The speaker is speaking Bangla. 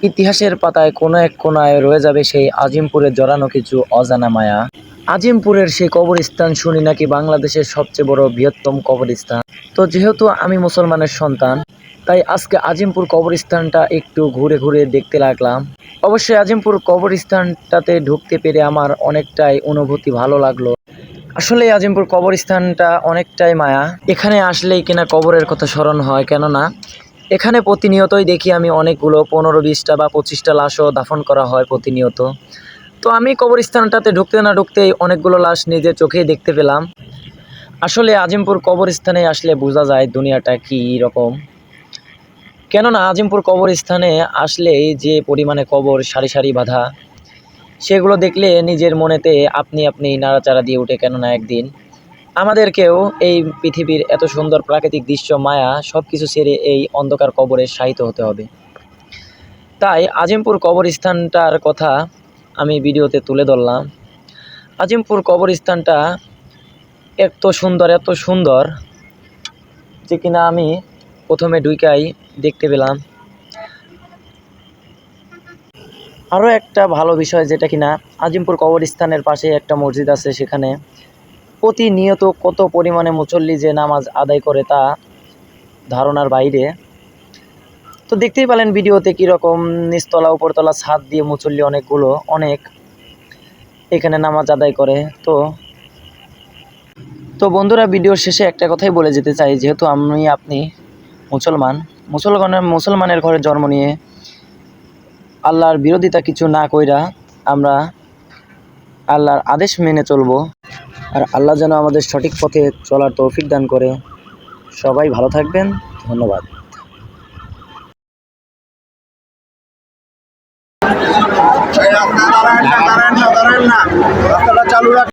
ইতিহাসের পাতায় কোনো এক কোণায় রয়ে যাবে সেই আজিমপুরের জড়ানো কিছু অজানা মায়া। আজিমপুরের সেই কবরস্থান শুনি নাকি বাংলাদেশের সবচেয়ে বড় বৃহত্তম কবরস্থান। তো যেহেতু আমি মুসলমানের সন্তান, তাই আজকে আজিমপুর কবরস্থানটা একটু ঘুরে ঘুরে দেখতে লাগলাম। অবশ্যই আজিমপুর কবরস্থানটাতে ঢুকতে পেরে আমার অনেকটাই অনুভূতি ভালো লাগলো। আসলে আজিমপুর কবরস্থানটা অনেকটাই মায়া। এখানে আসলেই কিনা কবরের কথা স্মরণ হয়, কেননা এখানে প্রতিনিয়তই দেখি আমি অনেকগুলো 15-20টা বা 25টা লাশও দাফন করা হয় প্রতিনিয়ত। তো আমি কবরস্থানটাতে ঢুকতে না ঢুকতেই অনেকগুলো লাশ নিজের চোখেই দেখতে পেলাম। আসলে আজিমপুর কবরস্থানে আসলে বোঝা যায় দুনিয়াটা কী রকম। কেননা আজিমপুর কবরস্থানে আসলেই যে পরিমাণে কবর সারি সারি বাঁধা, সেগুলো দেখলে নিজের মনেতে আপনি আপনি নাড়াচাড়া দিয়ে ওঠে। কেননা একদিন আমাদেরকেও এই পৃথিবীর এত সুন্দর প্রাকৃতিক দৃশ্য, মায়া সব কিছু ছেড়ে এই অন্ধকার কবরে শায়িত হতে হবে। তাই আজিমপুর কবরস্থানটার কথা আমি ভিডিওতে তুলে ধরলাম। আজিমপুর কবরস্থানটা এত সুন্দর যে কিনা আমি প্রথমে ঢুইকাই দেখতে পেলাম। আরও একটা ভালো বিষয় যেটা কিনা আজিমপুর কবরস্থানের পাশে একটা মসজিদ আছে, সেখানে প্রতিনিয়ত কত পরিমাণে মুসল্লি যে নামাজ আদায় করে তা ধারণার বাইরে। তো দেখতেই পেলেন ভিডিওতে কীরকম নিচতলা উপরতলা ছাদ দিয়ে মুসল্লি অনেক এখানে নামাজ আদায় করে। তো বন্ধুরা, ভিডিওর শেষে একটা কথাই বলে যেতে চাই, যেহেতু আপনি মুসলমানের ঘরে জন্ম নিয়ে আল্লাহর বিরোধিতা কিছু না কইরা আমরা আল্লাহর আদেশ মেনে চলব। আর আল্লাহ যেন আমাদের সঠিক পথে চলার তৌফিক দান করে। সবাই ভালো থাকবেন। ধন্যবাদ। আপনারা চালু রাখেন।